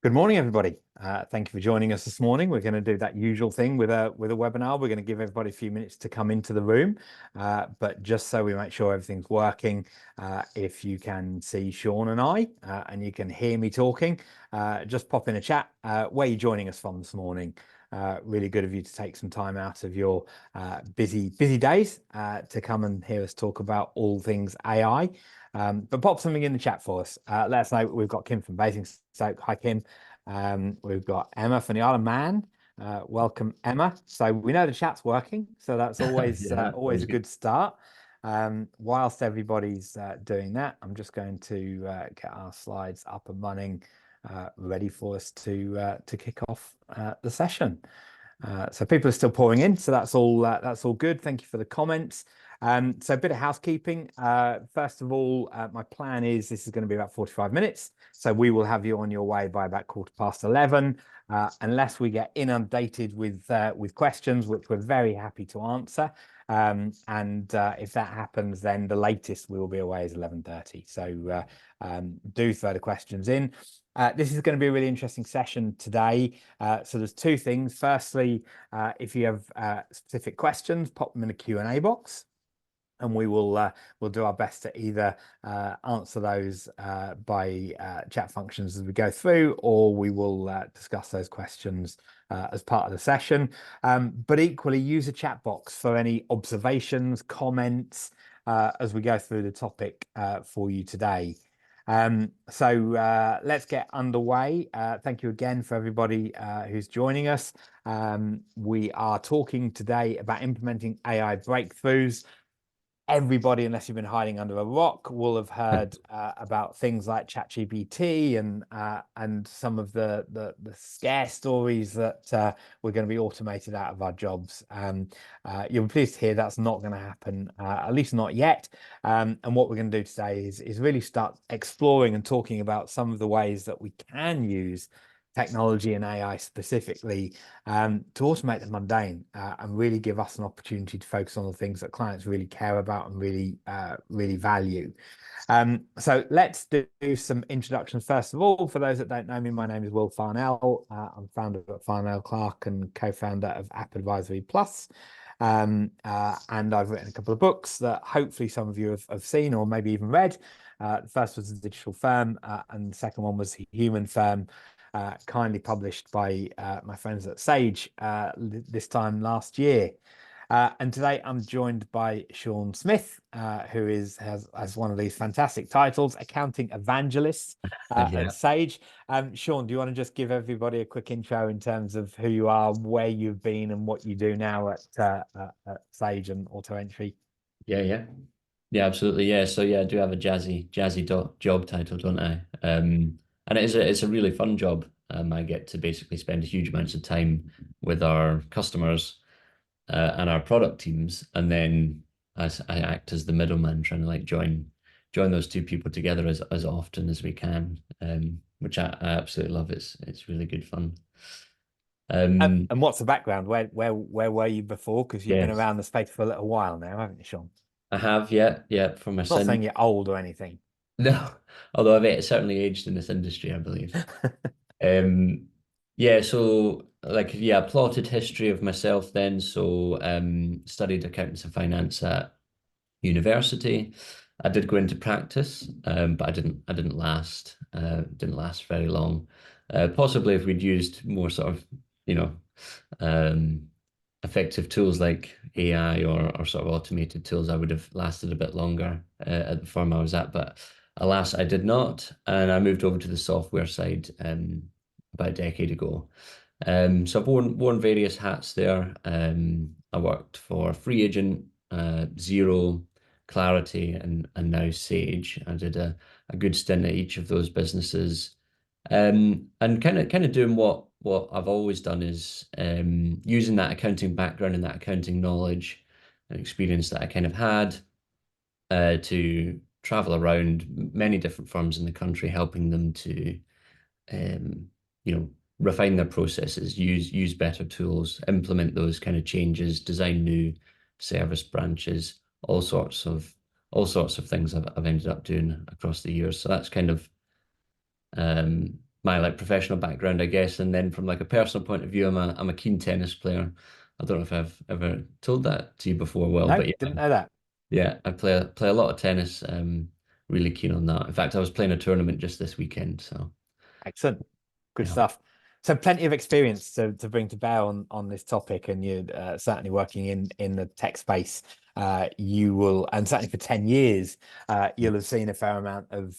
Good morning, everybody. Thank you for joining us this morning. We're going to do that usual thing with a webinar. We're going to give everybody a few minutes to come into the room, but just so we make sure everything's working, if you can see Sean and I, and you can hear me talking, just pop in a chat where you're joining us from this morning. Really good of you to take some time out of your busy days to come and hear us talk about all things AI. But pop something in the chat for us. Let us know. We've got Kim from Basingstoke. Hi, Kim. We've got Emma from the Isle of Man. Welcome, Emma. So we know the chat's working, so that's always always a good start. Whilst everybody's doing that, I'm just going to get our slides up and running, ready for us to kick off the session. So people are still pouring in, so that's all good. Thank you for the comments. So a bit of housekeeping. First of all, my plan is this is going to be about 45 minutes. So we will have you on your way by about 11:15, unless we get inundated with questions, which we're very happy to answer. If that happens, then the latest we will be away is 11:30. So do throw the questions in. This is going to be a really interesting session today. So there's two things. Firstly, if you have specific questions, pop them in the Q&A box, and we'll do our best to either answer those by chat functions as we go through, or we will discuss those questions as part of the session. But equally, use a chat box for any observations, comments as we go through the topic for you today. So let's get underway. Thank you again for everybody who's joining us. We are talking today about implementing AI breakthroughs. Everybody, unless you've been hiding under a rock, will have heard about things like ChatGPT and some of the scare stories that we're going to be automated out of our jobs. You'll be pleased to hear that's not going to happen, at least not yet. And what we're going to do today is really start exploring and talking about some of the ways that we can use technology and AI specifically to automate the mundane and really give us an opportunity to focus on the things that clients really care about and really value. So let's do some introductions. First of all, for those that don't know me, my name is Will Farnell. I'm founder at Farnell Clark and co-founder of App Advisory Plus. And I've written a couple of books that hopefully some of you have seen or maybe even read. The first was The Digital Firm, and the second one was The Human Firm, kindly published by my friends at Sage this time last year. And today I'm joined by Sean Smith, who has one of these fantastic titles, Accounting Evangelist at Sage. Sean, do you want to just give everybody a quick intro in terms of who you are, where you've been, and what you do now at Sage and AutoEntry? Yeah, absolutely. Yeah, so I do have a jazzy job title, don't I? And it's a really fun job. I get to basically spend huge amounts of time with our customers and our product teams, and then I act as the middleman, trying to like join those two people together as often as we can, which I absolutely love. It's really good fun. And what's the background? Where were you before? Because you've been Yes, around the space for a little while now, haven't you, Sean? I have. Yeah, for my Not son. saying you're old or anything. No, although I've certainly aged in this industry, I believe. Yeah, so I plotted history of myself then. So studied accountancy and finance at university. I did go into practice, but I didn't last very long. Possibly if we'd used more sort of, um, effective tools like AI or sort of automated tools, I would have lasted a bit longer at the firm I was at. But alas, I did not, and I moved over to the software side about a decade ago. So I've worn various hats there. I worked for Free Agent, Zero, Clarity, and now Sage. I did a good stint at each of those businesses. And kind of doing what I've always done is using that accounting background and that accounting knowledge and experience that I kind of had to travel around many different firms in the country, helping them to um, refine their processes, use better tools, implement those kind of changes, design new service branches, all sorts of things I've ended up doing across the years. So that's kind of my like professional background, I guess, and then from like a personal point of view, I'm a keen tennis player. I don't know if I've ever told that to you before, well, No, but yeah, didn't know that. yeah, I play a lot of tennis. Really keen on that. In fact, I was playing a tournament just this weekend, so Excellent. Good yeah. stuff. So plenty of experience to bring to bear on this topic, and you're certainly working in the tech space. You will, and certainly for 10 years, you'll have seen a fair amount of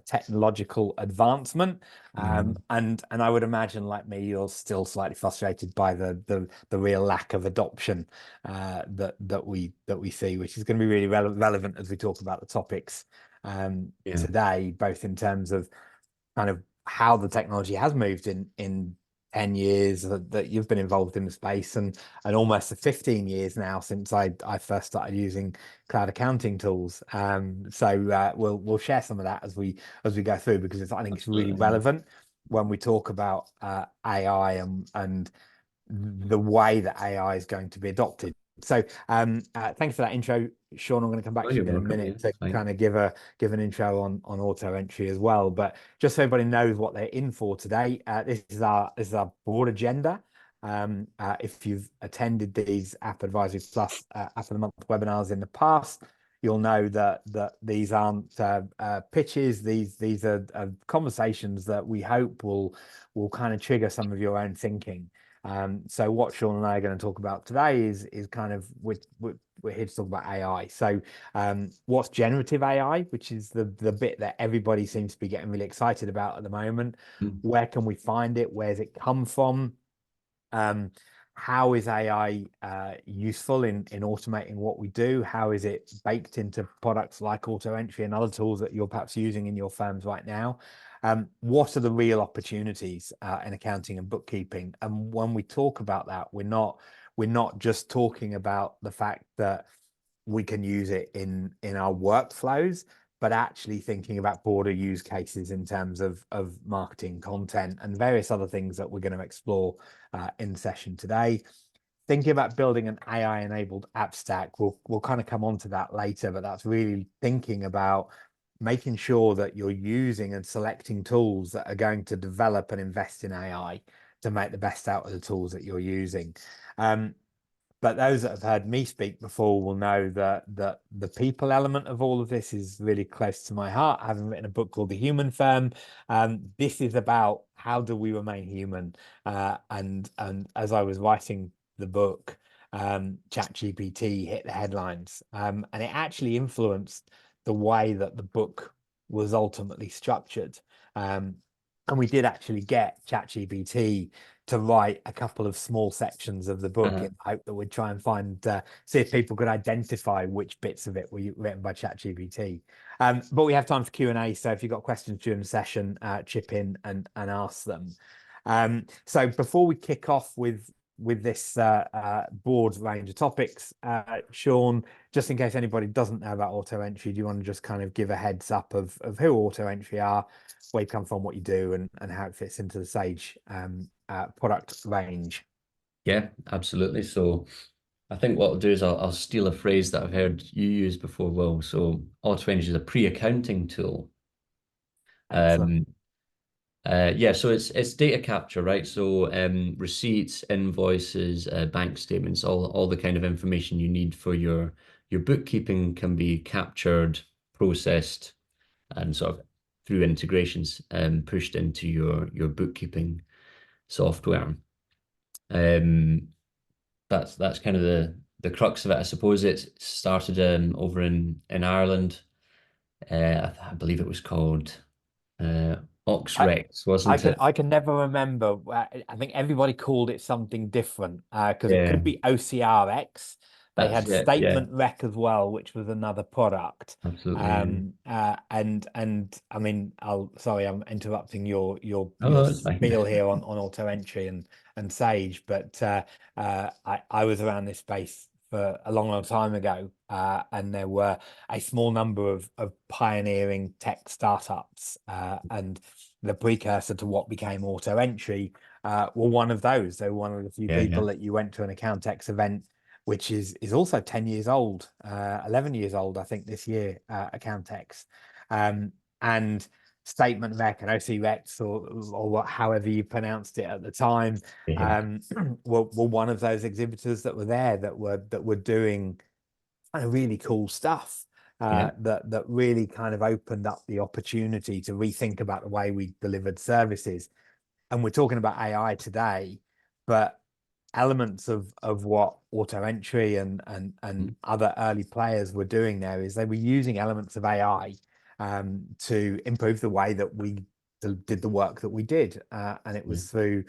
technological advancement. Mhm. And I would imagine, like me, you're still slightly frustrated by the real lack of adoption that we see, which is going to be really relevant as we talk about the topics Yeah. today, both in terms of kind of how the technology has moved in 10 years that you've been involved in the space, and almost the 15 years now since I first started using cloud accounting tools. So we'll share some of that as we go through, because I think it's really Absolutely. relevant when we talk about AI and the way that AI is going to be adopted. So thank you for that intro, Sean. I'm going to come back Oh, to you're you in a welcome. Yeah, minute to it's fine. kind of give an intro on auto entry as well. But just so everybody knows what they're in for today, this is our broad agenda. If you've attended these App Advisory Plus App of the Month webinars in the past, you'll know that these aren't pitches. These are conversations that we hope will kind of trigger some of your own thinking. So what Sean and I are going to talk about today is kind of we're here to talk about AI. So what's generative AI, which is the bit that everybody seems to be getting really excited about at the moment. Mm. Where can we find it? Where's it come from? Um, how is AI useful in automating what we do? How is it baked into products like AutoEntry and other tools that you're perhaps using in your firms right now? What are the real opportunities in accounting and bookkeeping? And when we talk about that, we're not just talking about the fact that we can use it in our workflows, but actually thinking about broader use cases in terms of marketing content and various other things that we're going to explore in the session today. Thinking about building an AI enabled app stack, we'll kind of come on to that later, but that's really thinking about making sure that you're using and selecting tools that are going to develop and invest in AI to make the best out of the tools that you're using. But those that have heard me speak before will know that the people element of all of this is really close to my heart. Having written a book called The Human Firm, this is about how do we remain human. And as I was writing the book, ChatGPT hit the headlines, and it actually influenced the way that the book was ultimately structured. And we did actually get ChatGPT to write a couple of small sections of the book Uh, in the hope that we'd try and find see if people could identify which bits of it were written by ChatGPT. But we have time for Q&A, so if you've got questions during the session, chip in and ask them. So before we kick off with this broad range of topics, Sean, just in case anybody doesn't know about AutoEntry, do you want to just kind of give a heads up of who AutoEntry are, where you come from, what you do, and how it fits into the Sage product range? yeah, absolutely. So I think what I'll do is I'll steal a phrase that I've heard you use before, Will. So AutoEntry is a pre-accounting tool. Excellent. Um, yeah, so it's data capture, right? So receipts, invoices, bank statements, all the kind of information you need for your bookkeeping can be captured, processed, and sort of through integrations pushed into your bookkeeping software. Um, that's kind of the crux of it, I suppose. It started over in Ireland. I believe it was called uh, I, Oxrex, I wasn't can it? I can never remember. I think everybody called it something different because it Yeah, could be OCRX. They that's had it. Yeah, Statement Rec as well, which was another product. absolutely. Yeah. And I mean, sorry, I'm interrupting your Oh, that's fine. spiel here on auto entry and Sage, but I was around this space for a long time ago, and there were a small number of pioneering tech startups, and the precursor to what became auto entry were one of those. They were one of the few Yeah, yeah, people that you went to an Accountex event, which is also 10 years old, 11 years old, I think, this year, Accountex. And statement rec and OC recs, or what, however you pronounced it at the time, Yeah. were one of those exhibitors that were there, that were doing kind of really cool stuff, Yeah. that really kind of opened up the opportunity to rethink about the way we delivered services. And we're talking about AI today, but elements of what AutoEntry and other early players were doing there is they were using elements of AI to improve the way that we did the work that we did, and it Yeah. was through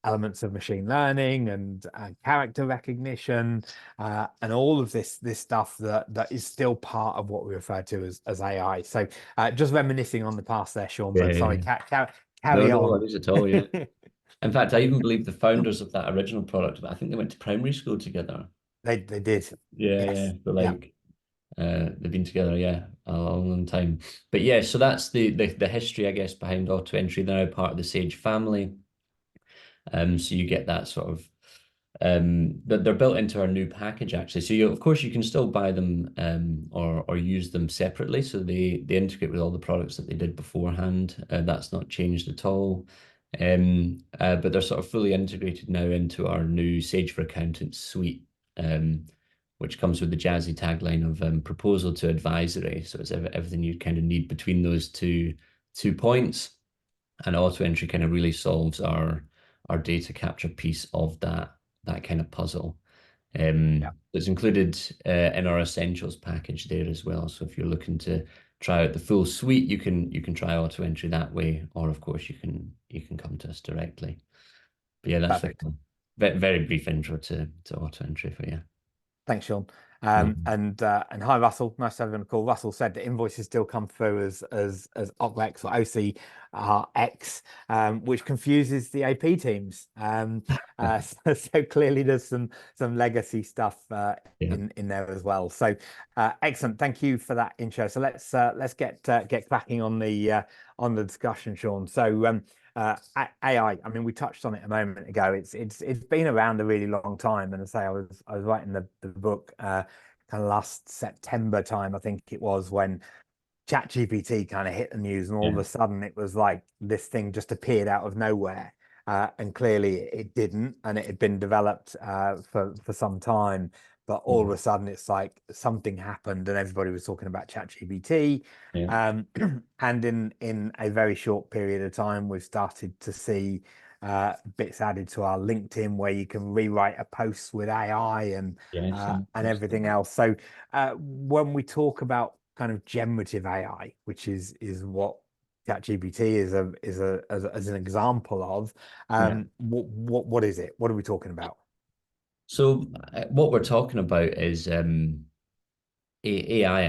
elements of machine learning and character recognition, and all of this stuff that is still part of what we refer to as AI. So just reminiscing on the past there, Sean, Yeah. but sorry, Yeah. No, carry no on. worries at all. Yeah. In fact, I even believe the founders of that original product, I think they went to primary school together. They did. Yeah, yeah. Yes. So Yeah. like they've been together, yeah, a long, long time. But yeah, so that's the history, I guess, behind AutoEntry. They're now part of the Sage family. So you get that sort of that they're built into our new package actually. So you, of course, you can still buy them or use them separately. So they integrate with all the products that they did beforehand. That's not changed at all. But they're sort of fully integrated now into our new Sage for Accountants suite, which comes with the jazzy tagline of proposal to advisory. So it's everything you kind of need between those two points. And AutoEntry kind of really solves our data capture piece of that kind of puzzle. Yeah. It's included in our essentials package there as well. So if you're looking to try out the full suite, you can try AutoEntry that way, or of course you can come to us directly. But yeah, that's like Perfect. a very brief intro to AutoEntry for you. Thanks, Sean. No. And hi, Russell. Nice to have you on the call. Russell said that invoices still come through as OCREX or OCRX, which confuses the AP teams. So clearly there's some legacy stuff Yeah. in there as well. So excellent. Thank you for that intro. So let's get cracking on the discussion, Sean. So AI. I mean, we touched on it a moment ago. It's been around a really long time, and I say I was writing the book kind of last September time, I think it was, when ChatGPT kind of hit the news, and all of Yeah. a sudden it was like this thing just appeared out of nowhere. And clearly it didn't, and it had been developed for some time. But all of Mhm. a sudden it's like something happened, and everybody was talking about ChatGPT. Yeah. And in a very short period of time, we've started to see bits added to our LinkedIn where you can rewrite a post with AI Yes. and everything else. So when we talk about kind of generative AI, which is what ChatGPT as an example of, Yeah. what is it? What are we talking about? So what we're talking about is AI,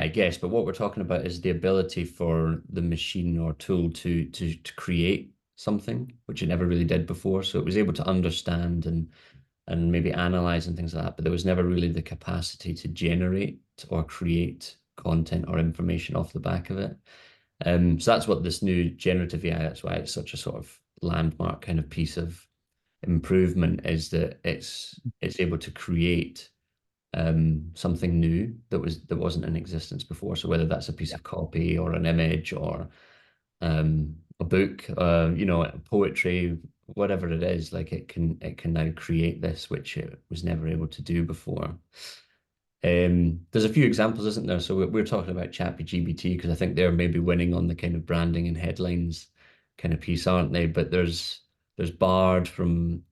I guess, but what we're talking about is the ability for the machine or tool to create something which it never really did before. So it was able to understand and maybe analyze and things like that, but there was never really the capacity to generate or create content or information off the back of it. So that's what this new generative AI, that's why it's such a sort of landmark kind of piece of improvement, is that it's able to create something new that wasn't in existence before. So whether that's a piece Yeah, of copy or an image or a book, poetry, whatever it is, like it can now create this, which it was never able to do before. There's a few examples, isn't there? So we're talking about ChatGPT because I think they're maybe winning on the kind of branding and headlines kind of piece, aren't they? But there's Bard from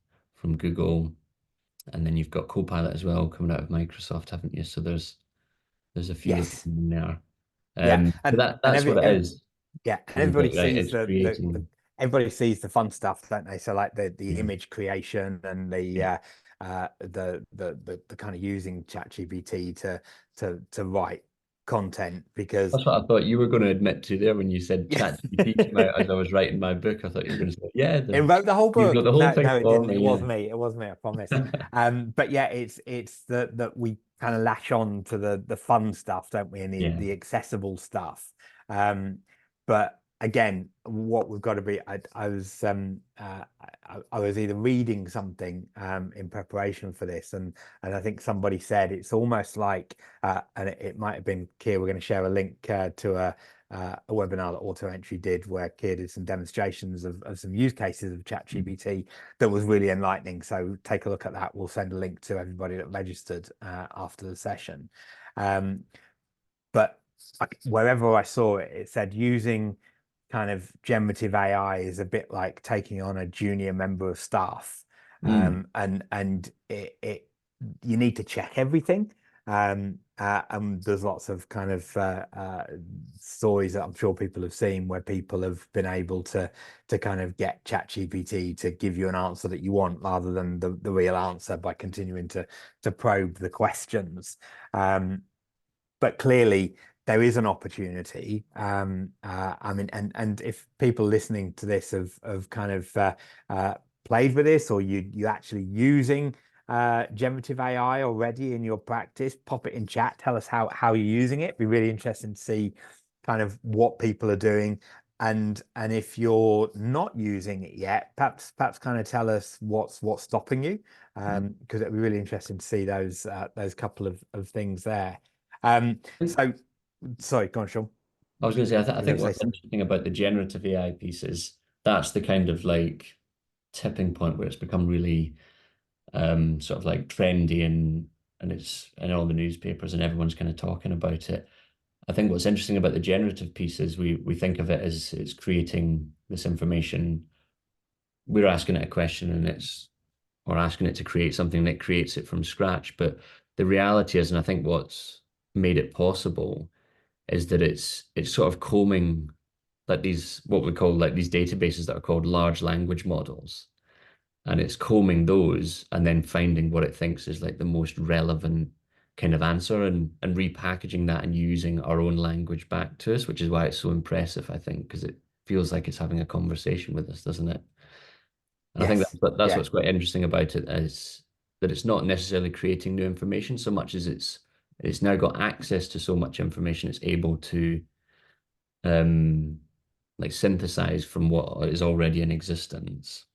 Google, and then you've got Copilot as well coming out of Microsoft, haven't you? So there's a few of yes, them in there. yeah, But and that's what it is. yeah, and You're everybody quite right. sees It's creating. everybody sees the fun stuff, don't they? So like the Yeah, image creation and yeah. the kind of using ChatGPT to write content, because That's what I thought you were going to admit to there when you said ChatGPT came out as I was writing my book. I thought you were going to say, yeah, it wrote the whole you've got book. the whole No, thing no, it for didn't. It me. was Yeah. me. It was me, I promise. But yeah, it's that we kind of lash on to the fun stuff, don't we? And Yeah. the accessible stuff. But again, what we've got to be, I was either reading something in preparation for this, and I think somebody said it's almost like, and it might have been Keir. We're going to share a link to a webinar that AutoEntry did where Keir did some demonstrations of some use cases of ChatGPT that was really enlightening. So take a look at that. We'll send a link to everybody that registered after the session. But wherever I saw it, it said using kind of generative AI is a bit like taking on a junior member of staff. Mm. And you need to check everything. And there's lots of kind of stories that I'm sure people have seen where people have been able to kind of get ChatGPT to give you an answer that you want rather than the real answer by continuing to probe the questions. But clearly there is an opportunity. I mean, and if people listening to this have kind of played with this, or you actually using generative AI already in your practice, pop it in chat. Tell us how you're using it. It'd be really interesting to see kind of what people are doing. And if you're not using it yet, perhaps kind of tell us what's stopping you, because it'd be really interesting to see those couple of things there. So sorry, go on, Sean. I was going to say, I You're going think to say what's something. interesting about the generative AI piece is that's the kind of like tipping point where it's become really sort of like trendy and it's in all the newspapers and everyone's kind of talking about it. I think what's interesting about the generative piece is we think of it as it's creating this information. We're asking it a question and it's or asking it to create something that creates it from scratch. But the reality is, and I think what's made it possible is that it's sort of combing like these what we call like these databases that are called large language models, and it's combing those and then finding what it thinks is like the most relevant kind of answer and repackaging that and using our own language back to us, which is why it's so impressive, I think, because it feels like it's having a conversation with us, doesn't it? And I think Yes. that's Yeah. what's quite interesting about it is that it's not necessarily creating new information so much as it's now got access to so much information it's able to um like synthesize from what is already in existence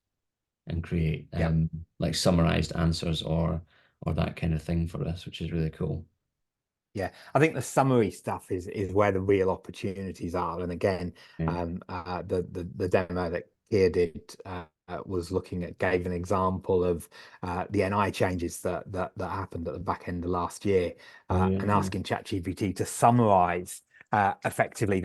and create Yeah. like summarized answers or that kind of thing for us, which is really cool. Yeah, I think the summary stuff is where the real opportunities are. And again, Yeah. the demo that Keir did was looking at gave an example of the NI changes that happened at the back end of last year, Oh yeah, and yeah. asking ChatGPT to summarize effectively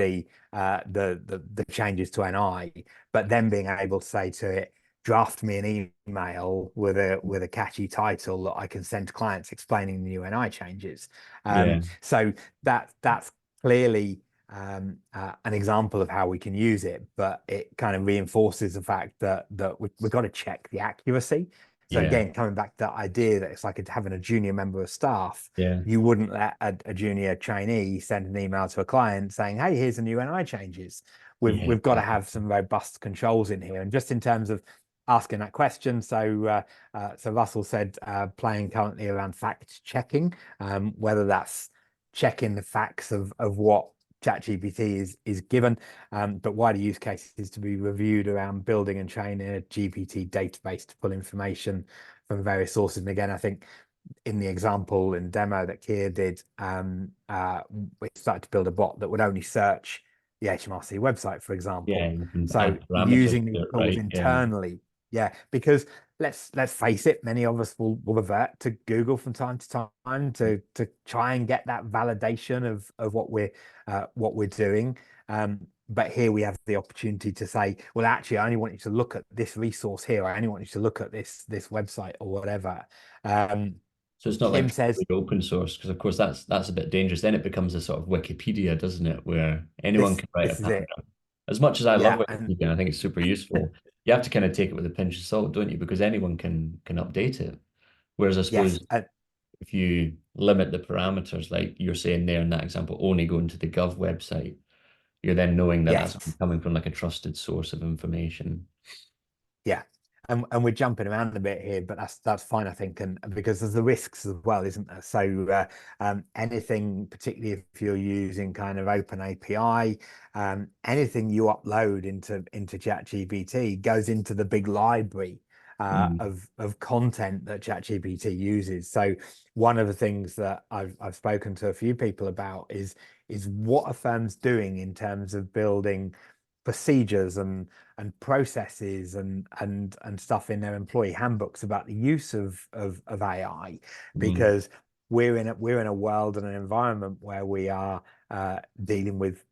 the changes to NI, but then being able to say to it, draft me an email with a catchy title that I can send to clients explaining the new NI changes. Yeah, So that's clearly an example of how we can use it, but it kind of reinforces the fact that we've got to check the accuracy. So yeah, again, coming back to that idea that it's like having a junior member of staff, yeah, you wouldn't let a junior trainee send an email to a client saying, "Hey, here's the new NI changes." yeah, We've got to exactly. have some robust controls in here, and just in terms of asking that question. So Russell said playing currently around fact checking, whether that's checking the facts of what ChatGPT is given, but wider use cases to be reviewed around building and training a GPT database to pull information from various sources. And again, I think in the example and demo that Keir did, we started to build a bot that would only search the HMRC website, for Yeah, example. you can So add parameters using these to it, tools right? Yeah, internally, yeah, because let's face it, many of us will revert to Google from time to time to try and get that validation of what we're doing. But here we have the opportunity to say, well, actually, I only want you to look at this resource here. I only want you to look at this website or whatever. Um, so it's not Kim like says, totally open source because of course that's a bit dangerous. Then it becomes a sort of Wikipedia, doesn't it, where anyone can write a this is it. paragraph. As much as I love Yeah, and Wikipedia, I think it's super useful. You have to kind of take it with a pinch of salt, don't you? Because anyone can update it. Whereas I yes, suppose if you limit the parameters, like you're saying there in that example, only going to the Gov website, you're then knowing that that's yes. coming from like a trusted source of information. Yeah. And we're jumping around a bit here, but that's fine, I think, and because there's the risks as well, isn't there? So anything, particularly if you're using kind of open API, anything you upload into ChatGPT goes into the big library Mm. of content that ChatGPT uses. So one of the things that I've spoken to a few people about is is what are firms doing in terms of building procedures and processes and stuff in their employee handbooks about the use of AI, Mm, because we're in a world and an environment where we are dealing with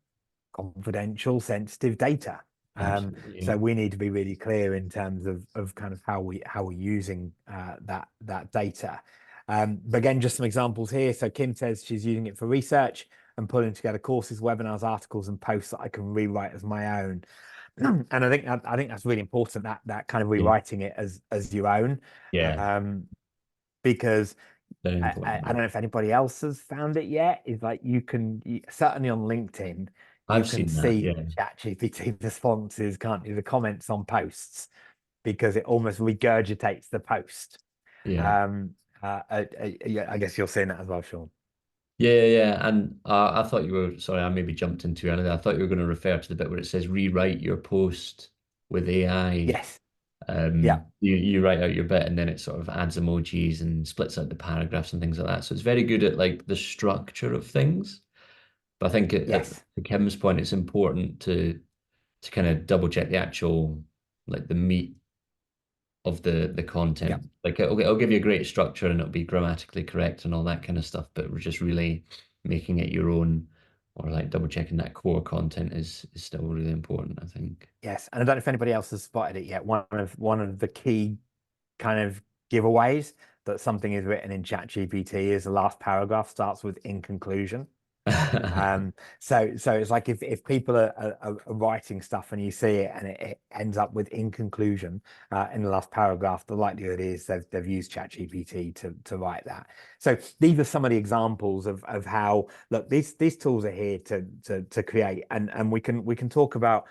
confidential, sensitive data. absolutely. Yeah. So we need to be really clear in terms of kind of how we're using that data. But again, just some examples here. So Kim says she's using it for research and pulling together courses, webinars, articles, and posts that I can rewrite as my own. And I think that's really important, that kind of Yeah. rewriting it as your own, Yeah. because Very I important. don't know if anybody else has found it yet. Is like certainly on LinkedIn, you I've can seen that. see Yeah. the ChatGPT responses, can't you? The comments on posts, because it almost regurgitates the post. Yeah. Um, yeah, I guess you're seeing that as well, Sean. Yeah, yeah, yeah. And I thought you were, sorry, I maybe jumped in too early. I thought you were going to refer to the bit where it says rewrite your post with AI. Yes, yeah, You write out your bit and then it sort of adds emojis and splits out the paragraphs and things like that. So it's very good at like the structure of things. But I think yes, to Kim's point, it's important to kind of double check the actual like the meat of the yeah. content. Like it'll give you a great structure and it'll be grammatically correct and all that kind of stuff, but we're just really making it your own or like double checking that core content is still really important, I think. Yes, and I don't know if anybody else has spotted it yet. One of the key kind of giveaways that something is written in ChatGPT is the last paragraph starts with "in conclusion." So it's like if people are writing stuff and you see it and it ends up with "in conclusion" in the last paragraph, the likelihood is they've used ChatGPT to write that. So these are some of the examples of how, look, these tools are here to create, and we can talk about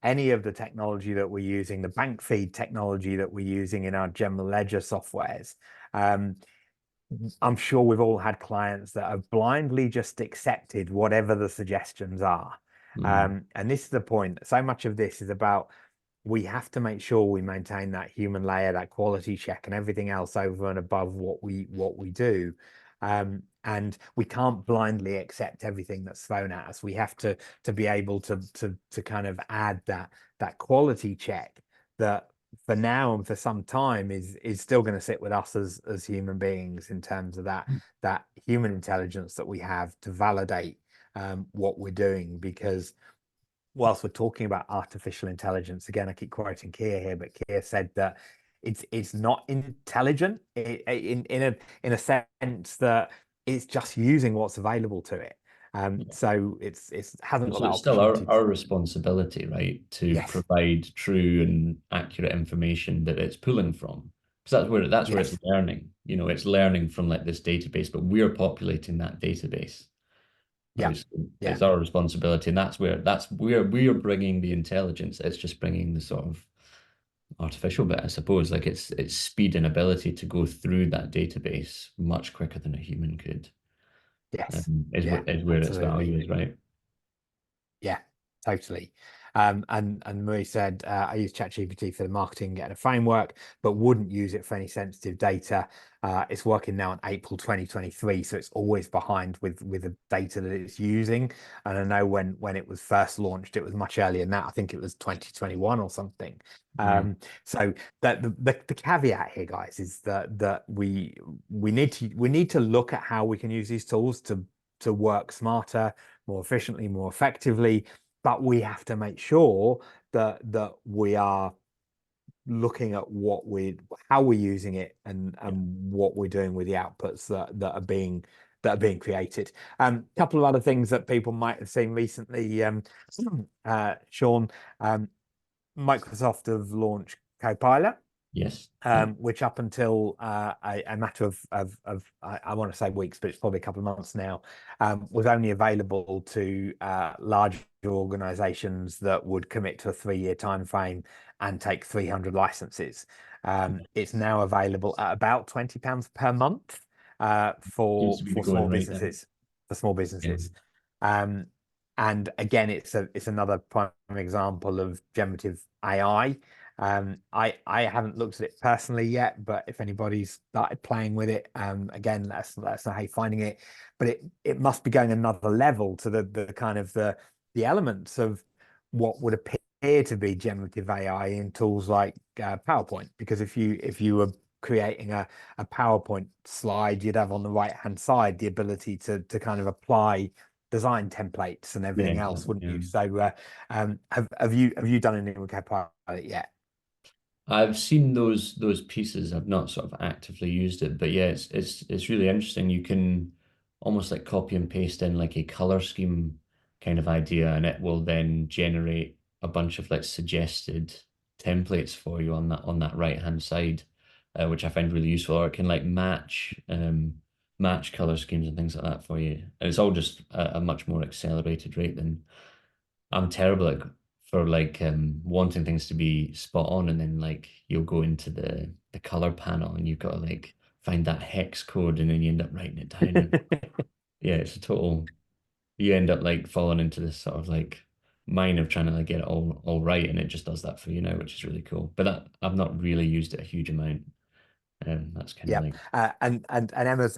any of the technology that we're using, the bank feed technology that we're using in our general ledger softwares. Um, I'm sure we've all had clients that have blindly just accepted whatever the suggestions are. Mm, And this is the point. So much of this is about, we have to make sure we maintain that human layer, that quality check, and everything else over and above what we do. And we can't blindly accept everything that's thrown at us. We have to be able to kind of add that quality check that for now and for some time is still going to sit with us as human beings, in terms of that human intelligence that we have to validate what we're doing. Because whilst we're talking about artificial intelligence, again, I keep quoting Keir here, but Keir said that it's not intelligent in a sense that it's just using what's available to it. yeah. So it's hasn't got So that it's still opportunity our to. responsibility, right, to Yes, provide true and accurate information that it's pulling from. Because that's where it's yes, learning. You know, it's learning from like this database, but we're populating that database. yeah, Right? So yeah, it's our responsibility, and that's where we're bringing the intelligence. It's just bringing the sort of artificial bit, I suppose. Like it's speed and ability to go through that database much quicker than a human could. yes, Is yeah, where its absolutely. value is, right? Yeah, totally. And Marie said, I use ChatGPT for the marketing and a framework, but wouldn't use it for any sensitive data. It's working now in April 2023, so it's always behind with the data that it's using. And I know when it was first launched, it was much earlier than that. I think it was 2021 or something. Mm. So that the caveat here, guys, is that we need to look at how we can use these tools to work smarter, more efficiently, more effectively, but we have to make sure that we are looking at how we're using it, Yeah. and what we're doing with the outputs that are being created. A couple of other things that people might have seen recently, Sean, Microsoft have launched Copilot, Yes. Yeah. which up until a matter of I want to say weeks, but it's probably a couple of months now, was only available to large organizations that would commit to a 3-year time frame and take 300 licenses. It's now available at about £20 per month Seems for to be the for going small right now. businesses. For small Yeah. businesses. And again, it's another prime example of generative AI. I haven't looked at it personally yet, but if anybody's started playing with it, again, let us know how you're finding it. But it must be going another level to the kind of the elements of what would appear to be generative AI in tools like PowerPoint. Because if you were creating a PowerPoint slide, you'd have on the right hand side the ability to kind of apply design templates and Yeah, everything else, exactly. wouldn't Yeah. you? So have you done anything with Copilot yet? I've seen those pieces. I've not sort of actively used it, but yeah, it's really interesting. You can almost like copy and paste in like a color scheme kind of idea, and it will then generate a bunch of like suggested templates for you on that right hand side, which I find really useful. Or it can like match color schemes and things like that for you, and it's all just a much more accelerated rate than I'm terrible at for like wanting things to be spot on, and then like you'll go into the color panel and you've got to like find that hex code, and then you end up writing it down. And yeah, it's a total. You end up like falling into this sort of like mine of trying to like get it all right, and it just does that for you now, which is really cool. But that I've not really used it a huge amount, and that's kind of Yeah, like and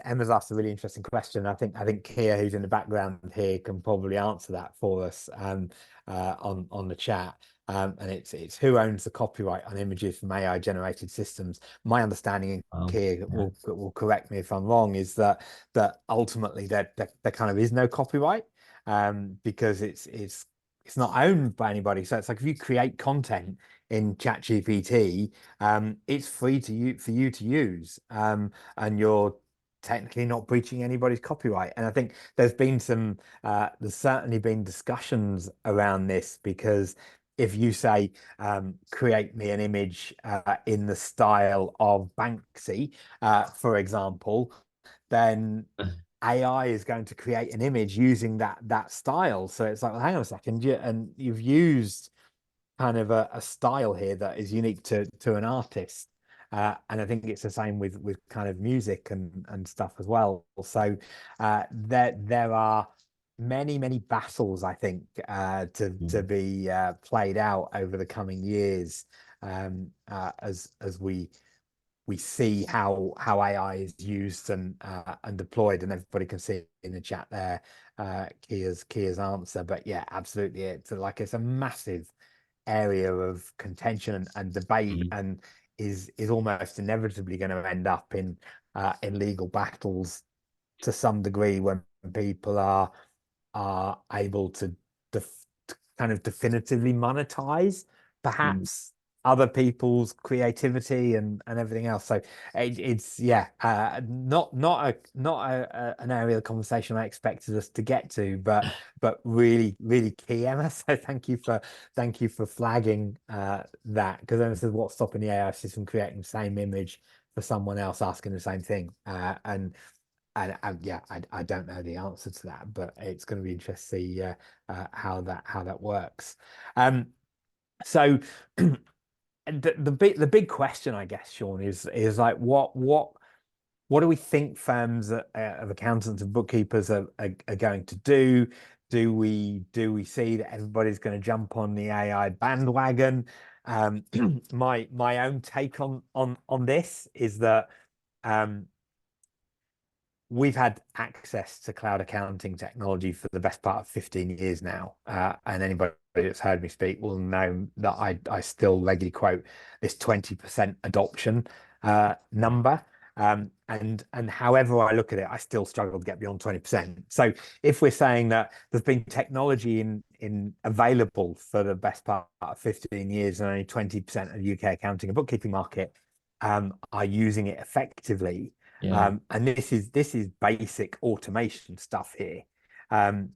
Emma's asked a really interesting question. I think Kia, who's in the background here, can probably answer that for us on the chat. And it's who owns the copyright on images from AI generated systems. My understanding, and Kia yeah. will correct me if I'm wrong, is that ultimately there kind of is no copyright, because it's not owned by anybody. So it's like if you create content in ChatGPT, it's free to you for you to use, and you're technically not breaching anybody's copyright. And I think there's certainly been discussions around this, because if you say create me an image in the style of Banksy, for example, then AI is going to create an image using that style. So it's like, well, hang on a second, and you've used kind of a style here that is unique to an artist. And I think it's the same with kind of music and stuff as well. So there are many battles, I think, to Mm, be played out over the coming years, as we see how AI is used and deployed, and everybody can see in the chat there Kia's answer. But yeah, absolutely, it's a massive area of contention and debate, mm, and is almost inevitably going to end up in legal battles to some degree, when people are able to kind of definitively monetize mm, perhaps other people's creativity and everything else. So it's yeah, not an area of the conversation I expected us to get to, but really key, Emma. So thank you for flagging that, because Emma says, what's stopping the AI system creating the same image for someone else asking the same thing? And yeah, I don't know the answer to that, but it's going to be interesting to see how that works. So the big question, I guess, Sean, is like what do we think firms of accountants and bookkeepers are going to do? Do we see that everybody's going to jump on the AI bandwagon? My own take on this is that we've had access to cloud accounting technology for the best part of 15 years now. And anybody that's heard me speak will know that I still regularly quote this 20% adoption number. And however I look at it, I still struggle to get beyond 20%. So if we're saying that there's been technology in available for the best part of 15 years, and only 20% of the UK accounting and bookkeeping market are using it effectively, yeah. and this is basic automation stuff here. Um,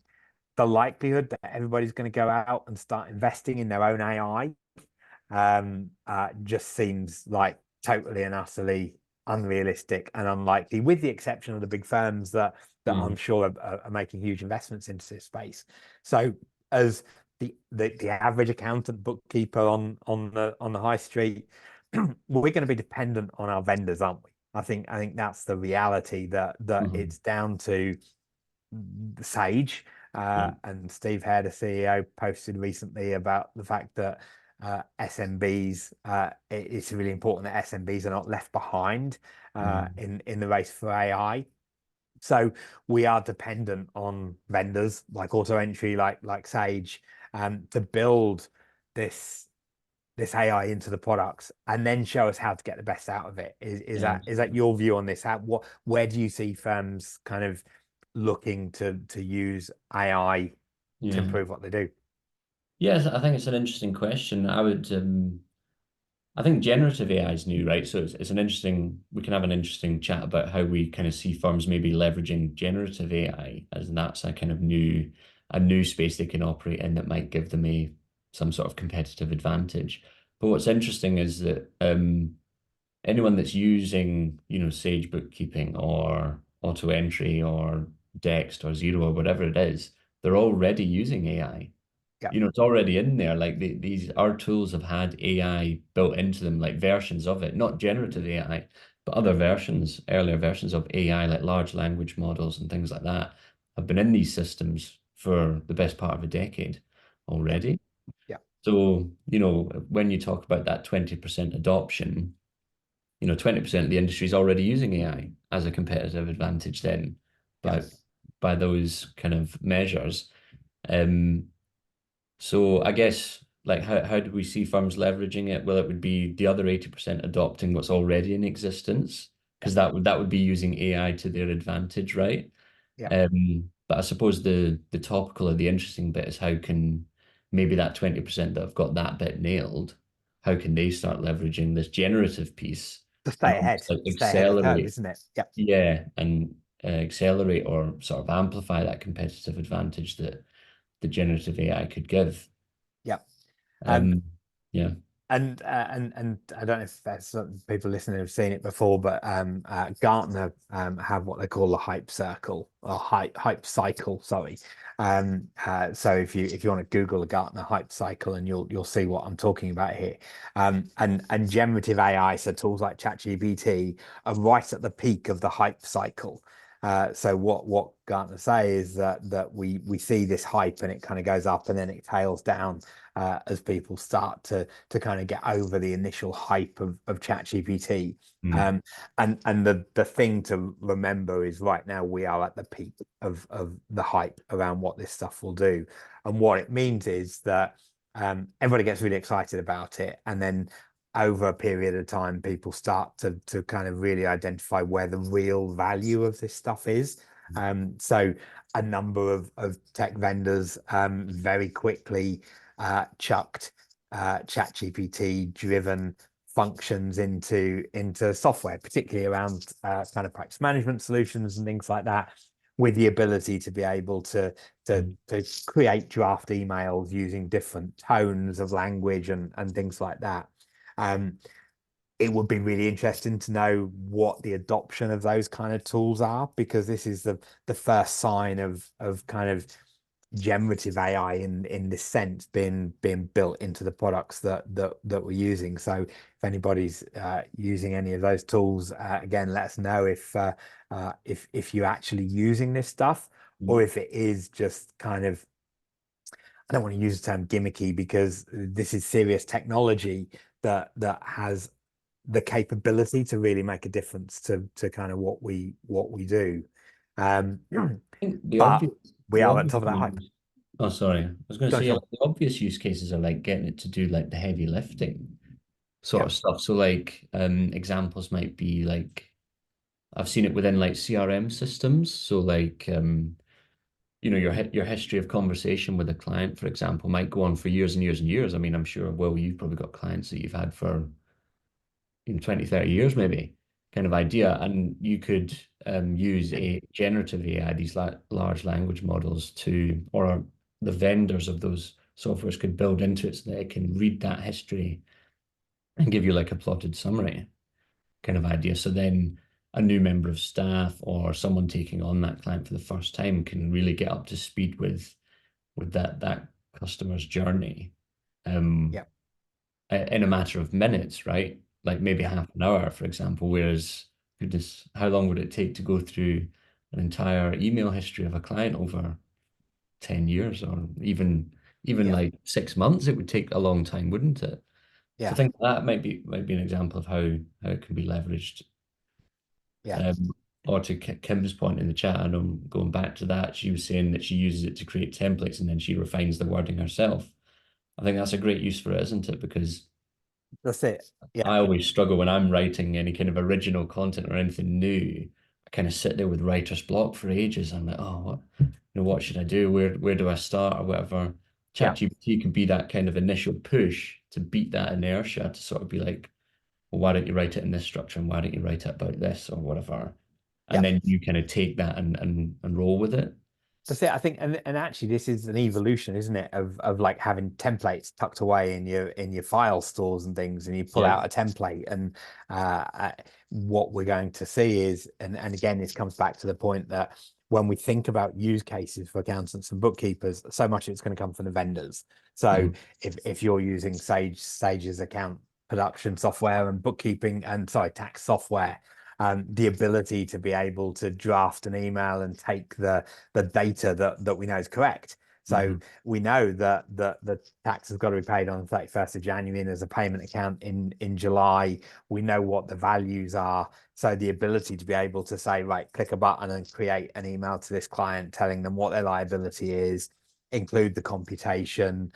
the likelihood that everybody's going to go out and start investing in their own AI just seems like totally and utterly unrealistic and unlikely, with the exception of the big firms that I'm Mm, sure are making huge investments into this space. So as the average accountant bookkeeper on the high street, we're going to be dependent on our vendors, aren't we? I think that's the reality, that mhm, it's down to Sage. yeah. And Steve Hare, the CEO, posted recently about the fact that SMBs. It's really important that SMBs are not left behind Mm. in the race for AI. So we are dependent on vendors like AutoEntry, like Sage, to build this this AI into the products and then show us how to get the best out of it. Yeah, Is that absolutely. your view on this? Where do you see firms kind of looking to use AI to Yeah. improve what they do? Yes, I think it's an interesting question. I think generative AI is new, right? So it's an interesting, we can have an interesting chat about how we kind of see firms maybe leveraging generative AI as that's a kind of a new space they can operate in that might give them some sort of competitive advantage. But what's interesting is that anyone that's using, Sage Bookkeeping or AutoEntry or Dext or Zero or whatever it is, they're already using AI. Yeah, It's already in there. Like these our tools have had AI built into them, like versions of it, not generative AI, but other versions, earlier versions of AI, like large language models and things like that, have been in these systems for the best part of a decade yeah, already. yeah, So, when you talk about that 20% adoption, 20% of the industry is already using AI as a competitive advantage then yeah. by by those kind of measures. Um, so I guess like how do we see firms leveraging it? Well, it would be the other 80% adopting what's already in existence, Yeah, because that would be using AI to their advantage, right? yeah. But I suppose the topical or the interesting bit is how can maybe that 20% that have got that bit nailed, how can they start leveraging this generative piece To and stay ahead, almost like stay ahead of the curve, accelerate, isn't it? Yeah, yeah, and accelerate or sort of amplify that competitive advantage that the generative AI could give. yeah. Um, Um, yeah. and I don't know if that's people listening have seen it before, but Gartner have what they call the hype circle or hype cycle. Sorry. So if you want to Google the Gartner hype cycle, and you'll see what I'm talking about here. And generative AI, so tools like ChatGPT, are right at the peak of the hype cycle. So what Gartner say is that we see this hype and it kind of goes up and then it tails down as people start to kind of get over the initial hype of ChatGPT. Mm. And the thing to remember is right now we are at the peak of the hype around what this stuff will do. And what it means is that everybody gets really excited about it, and then over a period of time, people start to kind of really identify where the real value of this stuff is. So a number of tech vendors very quickly chucked ChatGPT driven functions into software, particularly around kind of practice management solutions and things like that, with the ability to be able to create draft emails using different tones of language and things like that. Um, it would be really interesting to know what the adoption of those kind of tools are, because this is the first sign of kind of generative AI in this sense being built into the products that we're using. So if anybody's using any of those tools, again, let us know if you're actually using this stuff, or Mm. if it is just kind of, I don't want to use the term gimmicky, because this is serious technology that has the capability to really make a difference to kind of what we do. Um, I think the but obvious we the are at obvious top of that hype. ones. Oh, sorry. I was going to Go on, say Sean. like the obvious use cases are like getting it to do like the heavy lifting sort Yeah, of stuff. So like examples might be like I've seen it within like CRM systems. So like your history of conversation with a client, for example, might go on for years and years and years. I mean, I'm sure, Will, you've probably got clients that you've had for 20, 30 years maybe kind of idea. And you could use a generative AI, these large language models or the vendors of those softwares could build into it so that it can read that history and give you like a plotted summary kind of idea. So then a new member of staff or someone taking on that client for the first time can really get up to speed with that customer's journey. Um, yeah, in a matter of minutes, right? Like maybe yeah, half an hour, for example. Whereas, goodness, how long would it take to go through an entire email history of a client over 10 years or even Yeah. like 6 months, it would take a long time, wouldn't it? So I Yeah. think that might be an example of how it can be leveraged. Yeah. Um, or to Kim's point in the chat, and I'm going back to that, she was saying that she uses it to create templates and then she refines the wording herself. I think that's a great use for it, isn't it? Because That's it. Yeah. I always struggle when I'm writing any kind of original content or anything new. I kind of sit there with writer's block for ages. I'm like, oh, what should I do? Where do I start or whatever? Yeah. ChatGPT can be that kind of initial push to beat that inertia to sort of be like, well, why don't you write it in this structure and why don't you write it about this or whatever? And Yeah. then you kind of take that and roll with it. That's it. I think, and actually, this is an evolution, isn't it, of like having templates tucked away in your file stores and things, and you pull Yeah. out a template. And what we're going to see is, and again, this comes back to the point that when we think about use cases for accountants and bookkeepers, so much of it's going to come from the vendors. So Mhm. if you're using Sage's account production software and bookkeeping and sorry, tax software, the ability to be able to draft an email and take the data that we know is correct. So Mhm. we know that the tax has got to be paid on the 31st of January and there's a payment account in July. We know what the values are. So the ability to be able to say, right, click a button and create an email to this client telling them what their liability is, include the computation,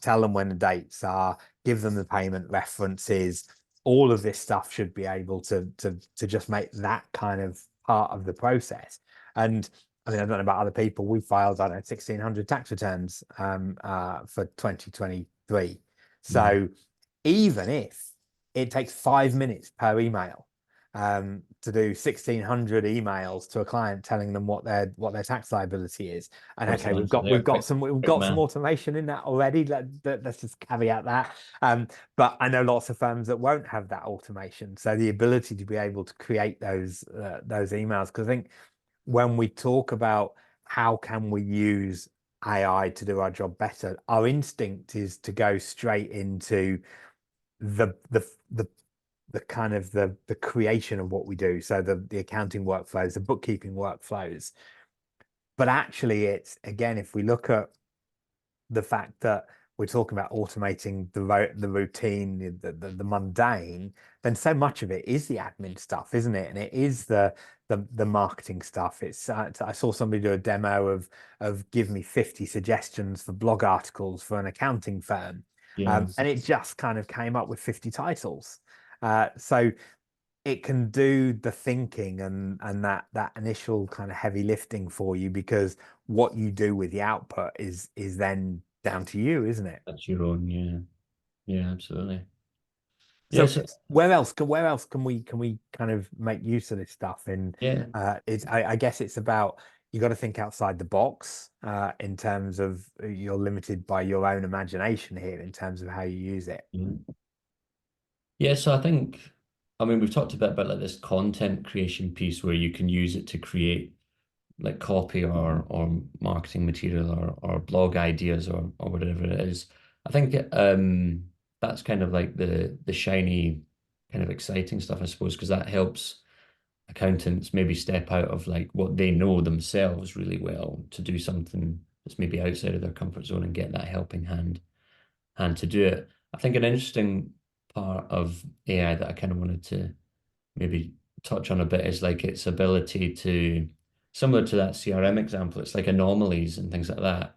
tell them when the dates are, give them the payment references. All of this stuff should be able to just make that kind of part of the process. And I mean, I don't know about other people. We filed, I don't know, 1,600 tax returns for 2023. Mhm. So even if it takes 5 minutes per email to do 1,600 emails to a client telling them what their tax liability is, and What's okay, the we've answer got there? we've got some we've Quick got some math. automation in that already. Let's just caveat that. But I know lots of firms that won't have that automation. So the ability to be able to create those emails, because I think when we talk about how can we use AI to do our job better, our instinct is to go straight into the the the the kind of the creation of what we do. So the accounting workflows, the bookkeeping workflows. But actually, it's again, if we look at the fact that we're talking about automating the routine, the mundane, then so much of it is the admin stuff, isn't it? And it is the marketing stuff. It's I saw somebody do a demo of give me 50 suggestions for blog articles for an accounting firm, Yeah. and it just kind of came up with 50 titles. So it can do the thinking and that initial kind of heavy lifting for you, because what you do with the output is then down to you, isn't it? That's your own. Yeah. Yeah, absolutely. So Yes. where else can we kind of make use of this stuff? And Yeah. I guess it's about, you got to think outside the box in terms of you're limited by your own imagination here in terms of how you use it. Yeah. Yeah, so I think, I mean, we've talked a bit about like this content creation piece where you can use it to create like copy or marketing material or blog ideas or whatever it is. I think that's kind of like the shiny kind of exciting stuff, I suppose, because that helps accountants maybe step out of like what they know themselves really well to do something that's maybe outside of their comfort zone and get that helping hand to do it. I think an interesting part of AI that I kind of wanted to maybe touch on a bit is like its ability to, similar to that CRM example, it's like anomalies and things like that.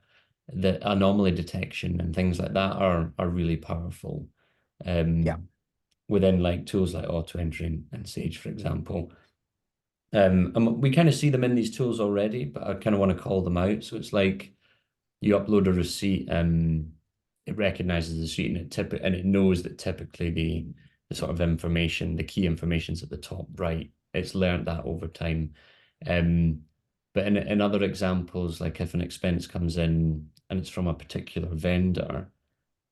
The anomaly detection and things like that are really powerful. Yeah, Um, Within like tools like AutoEntry and Sage, for example. And we kind of see them in these tools already, but I kind of want to call them out. So it's like you upload a receipt, it recognizes the receipt and and it knows that typically the sort of information, the key information's at the top right. It's learned that over time. Um, but in other examples, like if an expense comes in and it's from a particular vendor,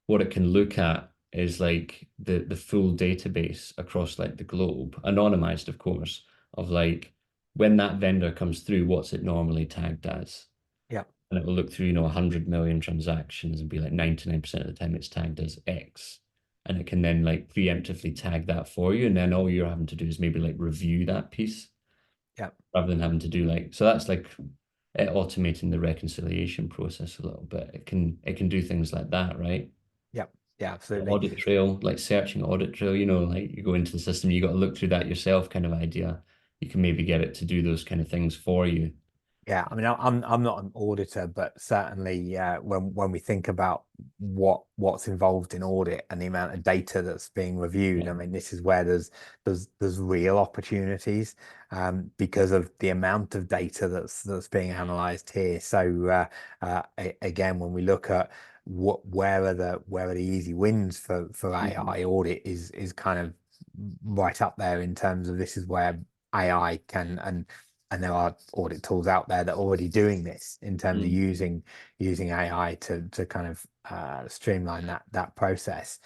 what it can look at is like the full database across like the globe, anonymized, of course, of like when that vendor comes through, what's it normally tagged as? yeah, And it will look through, 100 million transactions and be like 99% of the time it's tagged as X. And it can then like preemptively tag that for you. And then all you're having to do is maybe like review that piece yeah, rather than having to do like, so that's like automating the reconciliation process a little bit. It can do things like that, right? Yep. Yeah, The absolutely. audit trail, like searching audit trail, like you go into the system, you got to look through that yourself kind of idea. You can maybe get it to do those kind of things for you. Yeah, I mean, I'm not an auditor, but certainly when we think about what's involved in audit and the amount of data that's being reviewed, Yeah. I mean, this is where there's real opportunities because of the amount of data that's being analysed here. So again, when we look at where are the easy wins for Mhm. AI, audit is kind of right up there in terms of this is where AI can and there are audit tools out there that are already doing this in terms of Mm. using AI to kind of streamline that process.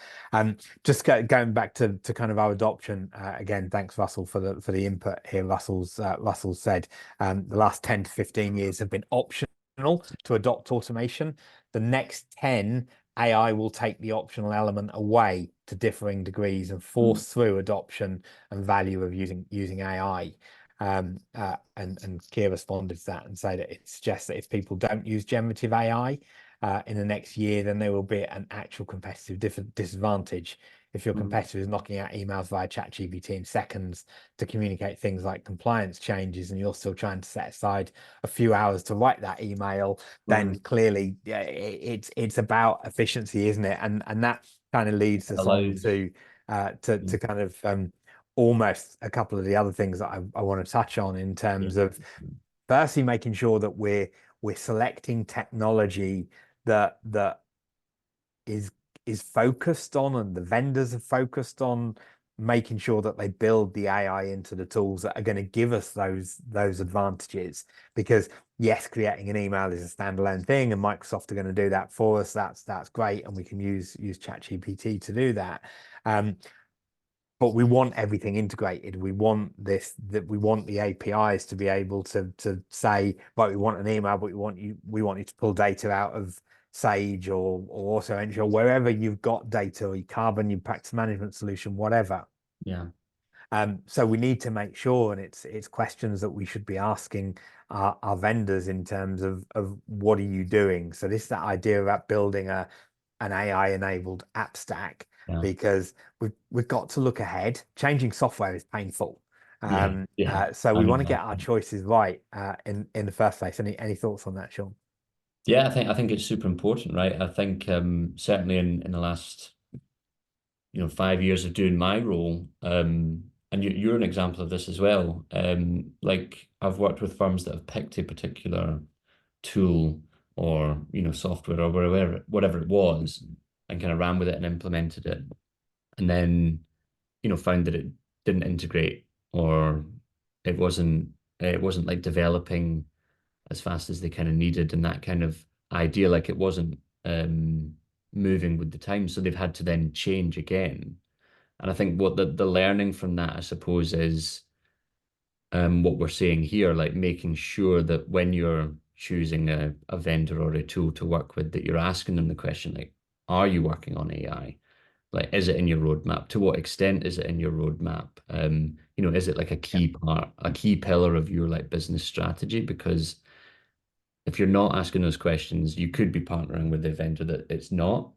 Just going back to kind of our adoption again. Thanks, Russell, for the input here. Russell said the last 10 to 15 years have been optional to adopt automation. The next 10, AI will take the optional element away to differing degrees and Mm. force through adoption and value of using AI. And Keir responded to that and said that it suggests that if people don't use generative AI in the next year, then there will be an actual competitive disadvantage. If your Mm. competitor is knocking out emails via ChatGPT in seconds to communicate things like compliance changes, and you're still trying to set aside a few hours to write that email, then Mm. clearly yeah, it's about efficiency, isn't it? And that kind of leads It us on allows. to kind of almost a couple of the other things that I want to touch on in Yeah. terms of firstly making sure that we're selecting technology that is is focused on and the vendors are focused on making sure that they build the AI into the tools that are going to give us those advantages. Because yes, creating an email is a standalone thing, and Microsoft are going to do that for us. That's great, and we can use ChatGPT to do that. But we want everything integrated. We want we want the APIs to be able to say, right, we want an email, but we want you to pull data out of Sage or AutoEntry or wherever you've got data, or your Carbon, your practice management solution, whatever. Yeah. So we need to make sure, and it's questions that we should be asking our vendors in terms of what are you doing. So this is that idea about building an AI enabled app stack, Yeah. because we've got to look ahead. Changing software is painful. Yeah. Yeah. So I we know want to get our that. choices right in the first place. Any thoughts on that, Sean? Yeah, I think it's super important, right? I think certainly in the last 5 years of doing my role, and you're an example of this as well. Like I've worked with firms that have picked a particular tool or software or whatever it was, and kind of ran with it and implemented it, and then found that it didn't integrate, or it wasn't it wasn't like developing as fast as they kind of needed, and that kind of idea, like it wasn't moving with the time, so they've had to then change again. And I think what the learning from that, I suppose, is what we're seeing here, like making sure that when you're choosing a vendor or a tool to work with, that you're asking them the question, like, are you working on AI? Like, is it in your roadmap? To what extent is it in your roadmap? Is it like a Yeah, key part, a key pillar of your like business strategy? Because if you're not asking those questions, you could be partnering with a vendor that it's not.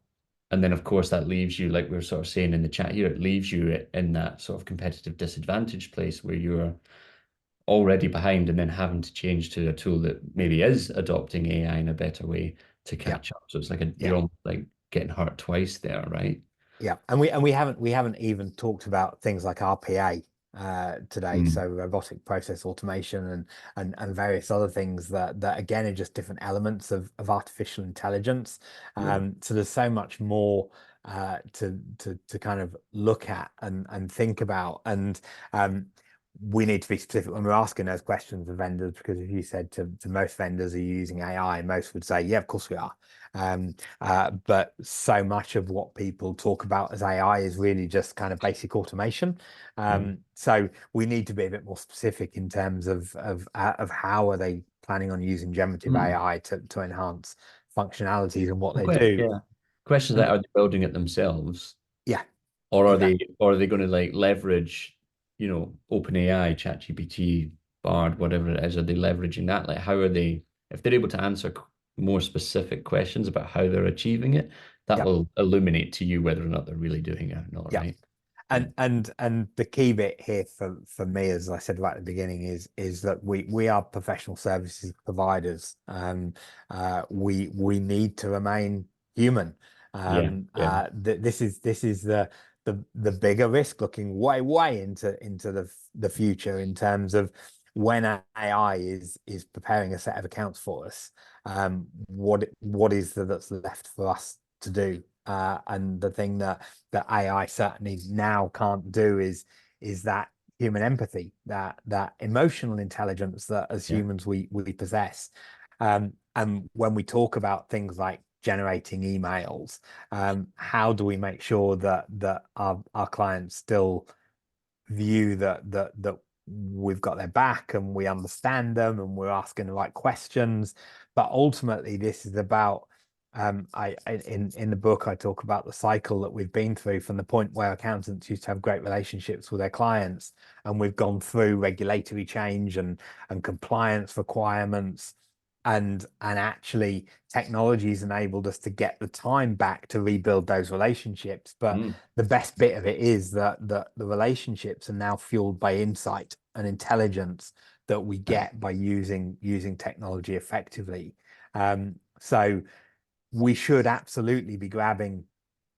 And then, of course, that leaves you, like we were sort of saying in the chat here, it leaves you in that sort of competitive disadvantage place where you're already behind and then having to change to a tool that maybe is adopting AI in a better way to yeah, catch up. So it's like yeah. you're almost like getting hurt twice there, right? Yeah, and we haven't even talked about things like RPA today. Mm. So robotic process automation and various other things that again are just different elements of artificial intelligence. Yeah. So there's so much more to kind of look at and think about, and we need to be specific when we're asking those questions of vendors, because if you said to most vendors, are you using AI, most would say, yeah, of course we are. But so much of what people talk about as AI is really just kind of basic automation. Yeah. So we need to be a bit more specific in terms of how are they planning on using generative Mm. AI to enhance functionalities and what Well, they do. yeah. Questions And like, are they building it themselves? yeah, Or are they exactly. or are they going to like leverage, OpenAI, ChatGPT, Bard, whatever it is? Are they leveraging that? Like, how are they if they're able to answer more specific questions about how they're achieving it, that Yep. will illuminate to you whether or not they're really doing it or not, Yep. right? Yeah. And the key bit here for me, as I said right at the beginning, is that we are professional services providers. We need to remain human. Yeah. Yeah. This is the bigger risk, looking way into the future in terms of when AI is preparing a set of accounts for us. What is that's left for us to do? And the thing that AI certainly now can't do is that human empathy, that emotional intelligence that as Yeah. humans we possess. And when we talk about things like generating emails, how do we make sure that our clients still view that we've got their back and we understand them and we're asking the right questions? But ultimately, this is about in the book I talk about the cycle that we've been through from the point where accountants used to have great relationships with their clients, and we've gone through regulatory change and compliance requirements, and actually technology's enabled us to get the time back to rebuild those relationships. But Mm. the best bit of it is that the relationships are now fueled by insight and intelligence that we get by using technology effectively. So we should absolutely be grabbing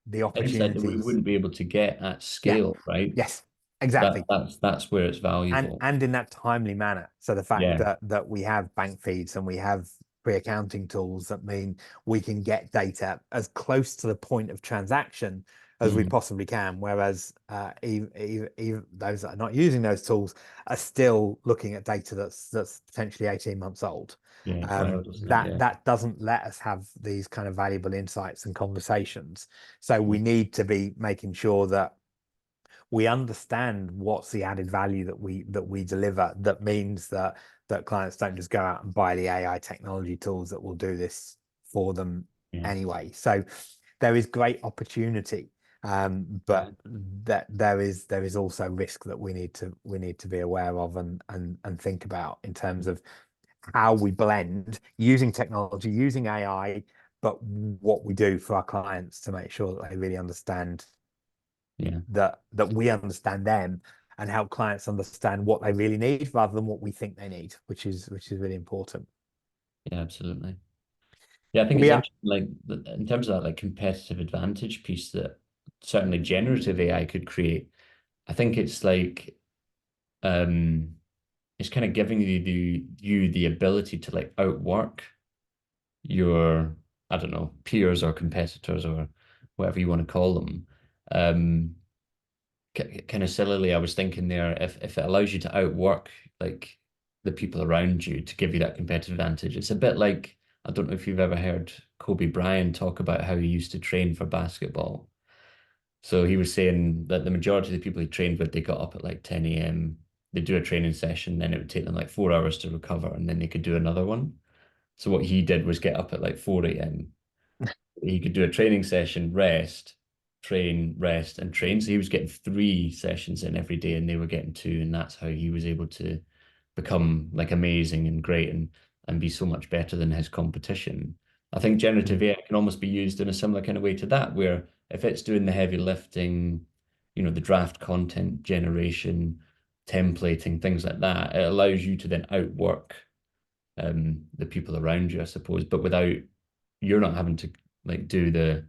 the Insight that we opportunities. wouldn't be able to get at Yeah, scale, right? yes, exactly. That's where it's valuable. And in that timely manner. So the fact Yeah. that we have bank feeds and we have pre-accounting tools that mean we can get data as close to the point of transaction as we Mhm. possibly can, whereas even those that are not using those tools are still looking at data that's potentially 18 months old. Yeah, forever, doesn't it? That Yeah. that doesn't let us have these kind of valuable insights and conversations. So we Yeah. need to be making sure that we understand what's the added value that we deliver. That means that clients don't just go out and buy the AI technology tools that will do this for them Yeah. anyway. So there is great opportunity, but that there is also risk that we need to be aware of and think about in terms of how we blend using technology, using AI, but what we do for our clients to make sure that they really understand Yeah. that we understand them and help clients understand what they really need rather than what we think they need, which is really important. Yeah, absolutely. Yeah, I think it's We are interesting, like in terms of that like competitive advantage piece that certainly generative AI could create. I think it's like um it's kind of giving you the ability to like outwork your, I don't know, peers or competitors or whatever you want to call them. Um kind of sillily, I was thinking there, if it allows you to outwork like the people around you to give you that competitive advantage, it's a bit like, I don't know if you've ever heard Kobe Bryant talk about how he used to train for basketball. So he was saying that the majority of the people he trained with, they got up at like 10 a.m. They do a training session, then it would take them like 4 hours to recover, and then they could do another one. So what he did was get up at like 4 a.m. He could do a training session, rest, train, rest, and train. So he was getting 3 sessions in every day, and they were getting two, and that's how he was able to become like amazing and great and be so much better than his competition. I think generative Mm. AI can almost be used in a similar kind of way to that, where if it's doing the heavy lifting, the draft content generation, templating, things like that, it allows you to then outwork the people around you, I suppose, but without you're not having to like do the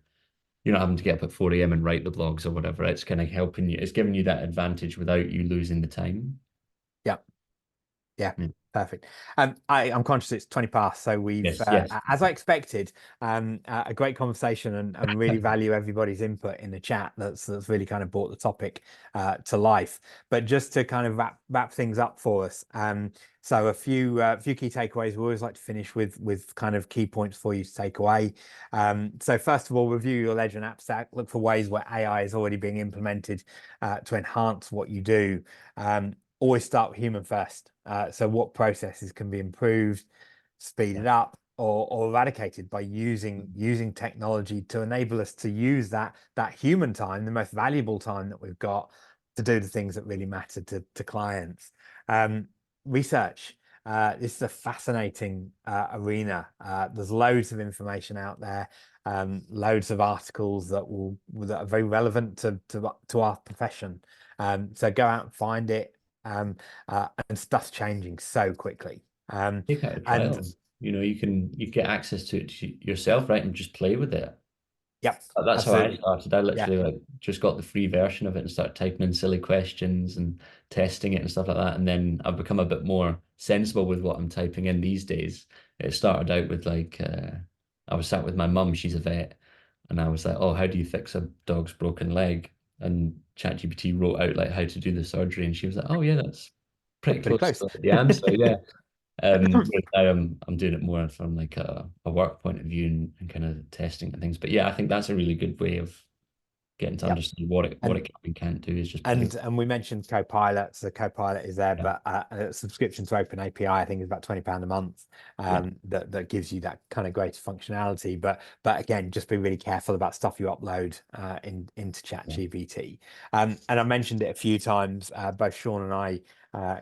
you're not having to get up at 4 a.m. and write the blogs or whatever. It's kind of helping you, it's giving you that advantage without you losing the time. Yeah. Yeah, Yeah. perfect. I'm conscious it's 20 past, so we've, Yes, yes. as I expected, a great conversation and really value everybody's input in the chat. That's really kind of brought the topic to life. But just to kind of wrap things up for us, so a few key takeaways. We always like to finish with kind of key points for you to take away. So first of all, review your ledger and app stack. Look for ways where AI is already being implemented to enhance what you do. Always start with human first. So what processes can be improved, speeded up, or eradicated by using technology to enable us to use that human time, the most valuable time that we've got, to do the things that really matter to clients. Research. this is a fascinating arena. There's loads of information out there, loads of articles that are very relevant to our profession. So go out and find it. And stuff's changing so quickly. Take out a And trial. You get access to it yourself, right, and just play with it. yep, That's how I absolutely. started. I Yeah, literally like just got the free version of it and started typing in silly questions and testing it and stuff like that. And then I've become a bit more sensible with what I'm typing in these days. It started out with like I was sat with my mum, she's a vet, and I was like, "Oh, how do you fix a dog's broken leg?" And ChatGPT wrote out like how to do the surgery, and she was like, "Oh yeah, that's pretty pretty close close. to the answer." Yeah. Whereas now I'm doing it more from like a work point of view and kind of testing and things. But yeah, I think that's a really good way of getting to Yep. understand what it And can and can't do is just play. and we mentioned Copilot. So Copilot is there, Yeah, but a subscription to Open API, I think, is about £20 a month. yeah, That gives you that kind of greater functionality. But again, just be really careful about stuff you upload into yeah, ChatGPT. And I mentioned it a few times. Both Sean and I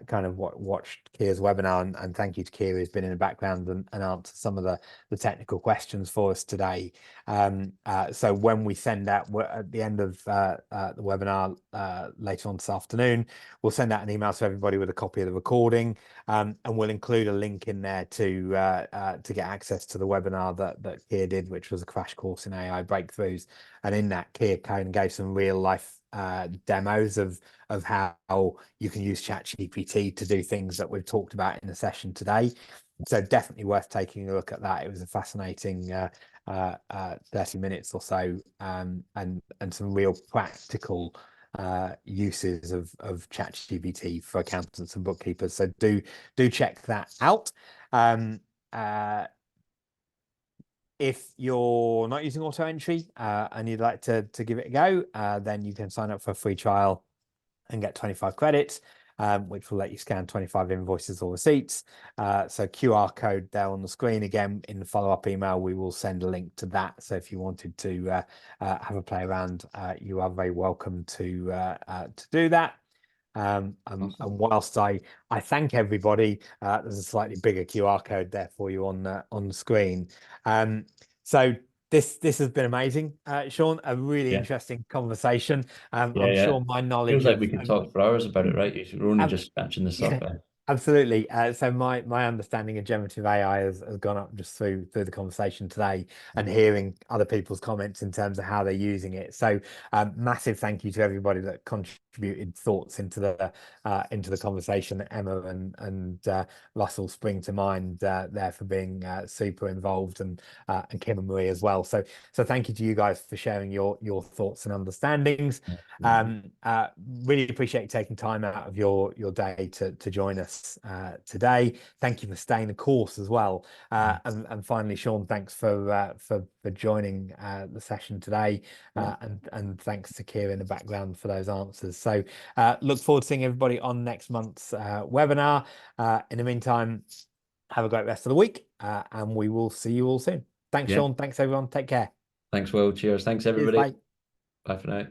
kind of watched Kira's webinar, and thank you to Kira who's been in the background and answered some of the technical questions for us today. So when we send out at the end of the webinar later on this afternoon, we'll send out an email to everybody with a copy of the recording, and we'll include a link in there to get access to the webinar that Keir did, which was a crash course in AI breakthroughs. And in that, Keir kind of gave some real life demos of how you can use ChatGPT to do things that we've talked about in the session today. So definitely worth taking a look at that. It was a fascinating 30 minutes or so, and some real practical uses of ChatGPT for accountants and bookkeepers. So do check that out. If you're not using AutoEntry and you'd like to give it a go, then you can sign up for a free trial and get 25 credits, which will let you scan 25 invoices or receipts. So QR code there on the screen. Again, in the follow-up email, we will send a link to that. So if you wanted to have a play around, you are very welcome to do that. And awesome. whilst I thank everybody, there's a slightly bigger QR code there for you on the screen. So this has been amazing, Sean. A really Yeah, interesting conversation. yeah, I'm yeah. sure my knowledge Feels like of we could talk for hours about it, right? We're only um, just scratching the yeah, surface. absolutely. So my understanding of generative AI has gone up just through the conversation today, and hearing other people's comments in terms of how they're using it. So massive thank you to everybody that contributed thoughts into the conversation. Emma and Russell spring to mind there for being super involved, and Kim and Marie as well. So thank you to you guys for sharing your thoughts and understandings. Absolutely. Really appreciate you taking time out of your day to join us today. Thank you for staying the course as well. And finally, Sean, thanks for joining the session today. Yeah, And thanks to Kira in the background for those answers. So look forward to seeing everybody on next month's webinar. In the meantime, have a great rest of the week, and we will see you all soon. Thanks, yeah. Sean. Thanks, everyone. Take care. Thanks, Will. Cheers. Thanks, Cheers. everybody. Bye. Bye for now.